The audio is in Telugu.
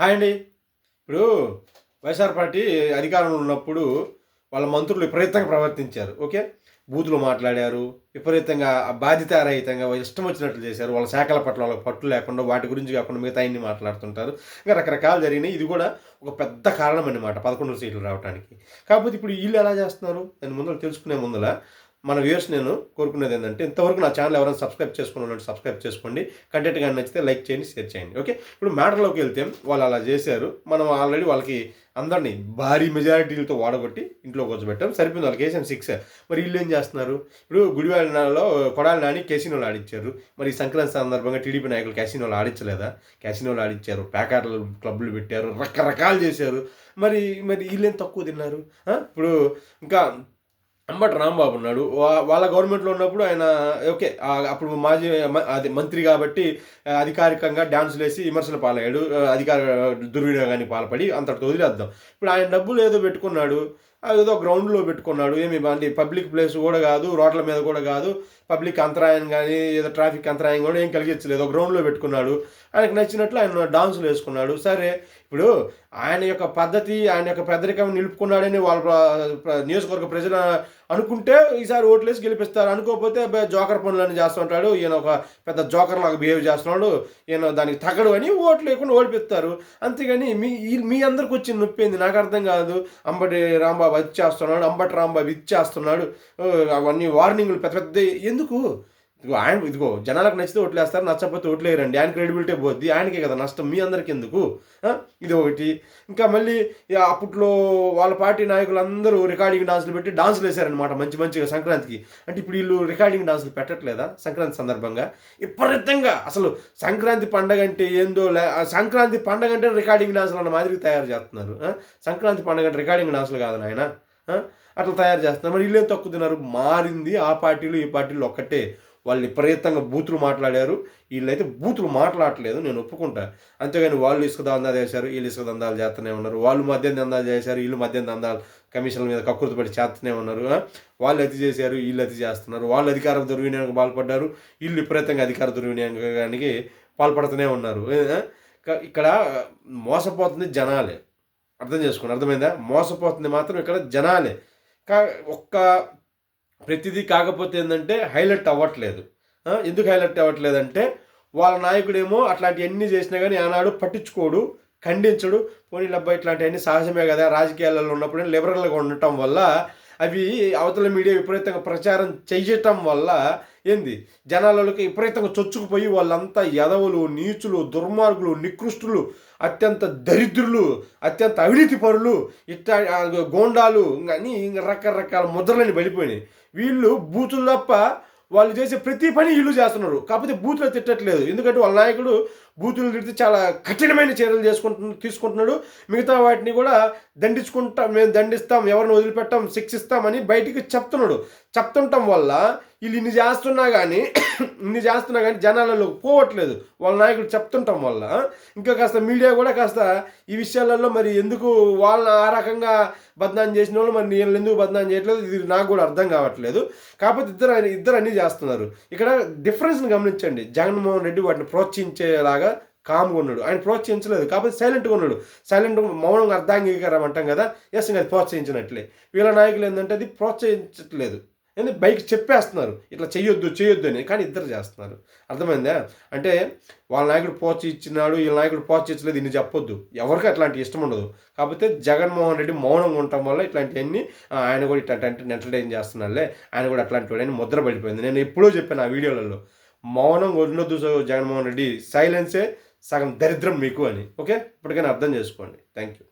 హాయ్ అండి. ఇప్పుడు వైఎస్ఆర్ పార్టీ అధికారంలో ఉన్నప్పుడు వాళ్ళ మంత్రులు విపరీతంగా ప్రవర్తించారు. ఓకే. బూతులు మాట్లాడారు. విపరీతంగా బాధ్యతారహితంగా ఇష్టం వచ్చినట్లు చేశారు. వాళ్ళ శాఖల పట్ల వాళ్ళకి పట్టు లేకుండా వాటి గురించి కాకుండా మిగతాయన్ని మాట్లాడుతుంటారు. ఇంకా రకరకాలు జరిగినాయి. ఇది కూడా ఒక పెద్ద కారణం అన్నమాట 11 సీట్లు రావడానికి. కాకపోతే ఇప్పుడు ఈళ్ళు ఎలా చేస్తున్నారు? దాని ముందల తెలుసుకునే ముందల మన వ్యూయర్స్ నేను కోరుకునేది ఏంటంటే, ఇంతవరకు నా ఛానల్ ఎవరైనా సబ్స్క్రైబ్ చేసుకున్నారంటే సబ్స్క్రైబ్ చేసుకోండి. కంటెంట్ కానీ నచ్చితే లైక్ చేయండి, షేర్ చేయండి. ఓకే. ఇప్పుడు మ్యాటర్లోకి వెళ్తే వాళ్ళు అలా చేశారు. మనం ఆల్రెడీ వాళ్ళకి అందరినీ భారీ మెజారిటీలతో ఓడగొట్టి ఇంట్లో కూర్చోబెట్టాం. సరిపోయింది. వాళ్ళకి వేసాం 6. మరి వీళ్ళు ఏం చేస్తున్నారు? ఇప్పుడు గుడివాడలో కొడాలి నాని క్యాసినోలు ఆడిచ్చారు. మరి ఈ సంక్రాంతి సందర్భంగా టీడీపీ నాయకులు క్యాసినోలు ఆడించలేదా? క్యాసినోలు ఆడిచ్చారు, ప్యాకార్లు క్లబ్లు పెట్టారు, రకరకాలు చేశారు. మరి మరి వీళ్ళేం తక్కువ తిన్నారు? ఇప్పుడు ఇంకా అంబటి రాంబాబు ఉన్నాడు. వాళ్ళ గవర్నమెంట్లో ఉన్నప్పుడు ఆయన ఓకే. అప్పుడు మాజీ అది మంత్రి కాబట్టి అధికారికంగా డ్యాన్సులు వేసి విమర్శలు పాలయ్యాడు. అధికార దుర్వినియోగానికి పాల్పడి అంతటితో వదిలేద్దాం. ఇప్పుడు ఆయన డబ్బులు ఏదో పెట్టుకున్నాడు. ఏదో గ్రౌండ్లో పెట్టుకున్నాడు. ఏమి అంటే పబ్లిక్ ప్లేస్ కూడా కాదు, రోడ్ల మీద కూడా కాదు, పబ్లిక్ అంతరాయం కానీ ఏదో ట్రాఫిక్ అంతరాయం కూడా ఏం కలిగించలేదు. గ్రౌండ్లో పెట్టుకున్నాడు. ఆయనకు నచ్చినట్లు ఆయన డాన్సులు వేసుకున్నాడు. సరే, ఇప్పుడు ఆయన యొక్క పద్ధతి, ఆయన యొక్క పెద్దరికం నిలుపుకున్నాడని వాళ్ళ నియోజకవర్గ ప్రజలు అనుకుంటే ఈసారి ఓట్లేసి గెలిపిస్తారు. అనుకోకపోతే జోకర్ పనులన్నీ చేస్తూ ఉంటాడు, ఈయన ఒక పెద్ద జోకర్ లాగా బిహేవ్ చేస్తున్నాడు, ఈయన దానికి తగడు అని ఓట్లు లేకుండా ఓడిపిస్తారు. అంతేగాని మీ అందరికి వచ్చిన నొప్పి ఏంది నాకు అర్థం కాదు. అంబటి రాంబాబు అది చేస్తున్నాడు, అంబటి రాంబాబు ఇది చేస్తున్నాడు, అవన్నీ వార్నింగ్లు పెద్ద పెద్ద ఎందుకు? ఇదిగో జనాలకు నచ్చితే ఓట్లేస్తారు, నచ్చకపోతే ఓట్లేయరండి. ఆయన క్రెడిబిలిటీ పోద్ది, ఆయనకే కదా నష్టం, మీ అందరికి ఎందుకు? ఇది ఒకటి. ఇంకా మళ్ళీ అప్పట్లో వాళ్ళ పార్టీ నాయకులందరూ రికార్డింగ్ డాన్సులు పెట్టి డాన్సులు వేశారనమాట మంచి మంచిగా సంక్రాంతికి. అంటే ఇప్పుడు వీళ్ళు రికార్డింగ్ డాన్సులు పెట్టట్లేదా సంక్రాంతి సందర్భంగా? విపరీతంగా అసలు సంక్రాంతి పండగ అంటే ఏందో, సంక్రాంతి పండగ అంటే రికార్డింగ్ డాన్సులు అన్న మాదిరి తయారు చేస్తున్నారు. సంక్రాంతి పండగ అంటే రికార్డింగ్ డాన్సులు కాదు నాయన, అట్లా తయారు చేస్తున్నారు. మరి వీళ్ళేం తక్కువ తిన్నారు? మారింది ఆ పార్టీలు ఈ పార్టీలు ఒక్కటే. వాళ్ళు విపరీతంగా బూతులు మాట్లాడారు. వీళ్ళైతే బూతులు మాట్లాడట్లేదు, నేను ఒప్పుకుంటా. అంతేగాని వాళ్ళు ఇసుక దందాలు చేశారు, వీళ్ళు ఇసుక దందాలు చేస్తూనే ఉన్నారు. వాళ్ళు మద్యం దందాలు చేశారు, వీళ్ళు మద్యం దందాలు కమిషన్ల మీద కక్కుర్తిపడి చేస్తూనే ఉన్నారు. వాళ్ళు అతి చేశారు, వీళ్ళు అతి చేస్తున్నారు. వాళ్ళు అధికార దుర్వినియోగం పాల్పడ్డారు, వీళ్ళు విపరీతంగా అధికార దుర్వినియోగానికి పాల్పడుతూనే ఉన్నారు. ఇక్కడ మోసపోతుంది జనాలే. అర్థం చేసుకోండి, అర్థమైందా? మోసపోతుంది మాత్రం ఇక్కడ జనాలే. ఒక్క ప్రతిదీ కాకపోతే ఏంటంటే హైలైట్ అవ్వట్లేదు. ఎందుకు హైలైట్ అవ్వట్లేదంటే వాళ్ళ నాయకుడేమో అట్లాంటివన్నీ చేసినా కానీ ఆనాడు పట్టించుకోడు, ఖండించడు. పోనీ అబ్బాయి ఇట్లాంటివన్నీ సహజమే కదా, రాజకీయాలలో ఉన్నప్పుడు లిబరల్గా ఉండటం వల్ల అవి అవతల మీడియా విపరీతంగా ప్రచారం చేయటం వల్ల ఏంది జనాలకి విపరీతంగా చొచ్చుకుపోయి వాళ్ళంతా ఎదవులు, నీచులు, దుర్మార్గులు, నికృష్టులు, అత్యంత దరిద్రులు, అత్యంత అవినీతి పరులు, ఇట్లా గోండాలు అని రకరకాల ముద్రలని పడిపోయినాయి. వీళ్ళు బూతులు తప్ప వాళ్ళు చేసే ప్రతి పని వీళ్ళు చేస్తున్నారు. కాకపోతే బూతులు తిట్టట్లేదు. ఎందుకంటే వాళ్ళ నాయకుడు బూతులు తిడితే చాలా కఠినమైన చర్యలు తీసుకుంటున్నాడు. మిగతా వాటిని కూడా మేము దండిస్తాం, ఎవరిని వదిలిపెట్టాం, శిక్షిస్తామని బయటికి చెప్తుండటం వల్ల వీళ్ళు ఇన్ని చేస్తున్నా కానీ జనాలలో పోవట్లేదు. వాళ్ళ నాయకుడు చెప్తుండటం వల్ల ఇంకా కాస్త మీడియా కూడా కాస్త ఈ విషయాలలో మరి ఎందుకు వాళ్ళని ఆ రకంగా బద్నాం చేసిన వాళ్ళు మరి వీళ్ళు ఎందుకు బద్నాం చేయట్లేదు, ఇది నాకు కూడా అర్థం కావట్లేదు. కాకపోతే ఇద్దరు అన్నీ చేస్తున్నారు. ఇక్కడ డిఫరెన్స్ని గమనించండి. జగన్మోహన్ రెడ్డి వాటిని ప్రోత్సహించేలాగా కామ్గా ఉన్నాడు, ఆయన ప్రోత్సహించలేదు. కాకపోతే సైలెంట్గా ఉన్నాడు. సైలెంట్ మౌనంగా అర్ధాంగీకారం అంటాం కదా, ఎస్ ఇంకా అది ప్రోత్సహించినట్లే. వీళ్ళ నాయకులు ఏంటంటే అది ప్రోత్సహించట్లేదు, ఎందుకంటే బైక్ చెప్పేస్తున్నారు ఇట్లా చేయొద్దు అని, కానీ ఇద్దరు చేస్తున్నారు. అర్థమైందా? అంటే వాళ్ళ నాయకుడు ప్రోత్సహించినాడు, వీళ్ళ నాయకుడు ప్రోత్సహించలేదు ఇన్ని చెప్పొద్దు. ఎవరికి అట్లాంటి ఇష్టం ఉండదు. కాకపోతే జగన్మోహన్ రెడ్డి మౌనంగా ఉండటం వల్ల ఇట్లాంటివన్నీ ఆయన కూడా ఇట్లాంటి ఎంటర్టైన్ చేస్తున్నారులే, ఆయన కూడా అట్లాంటి వాడని ముద్ర పడిపోయింది. నేను ఎప్పుడూ చెప్పాను ఆ వీడియోలలో, మౌనంగా ఉండొద్దు జగన్మోహన్ రెడ్డి, సైలెన్సే సగం దరిద్రం మీకు అని. ఓకే, ఇప్పటికైనా అర్థం చేసుకోండి. Thank you.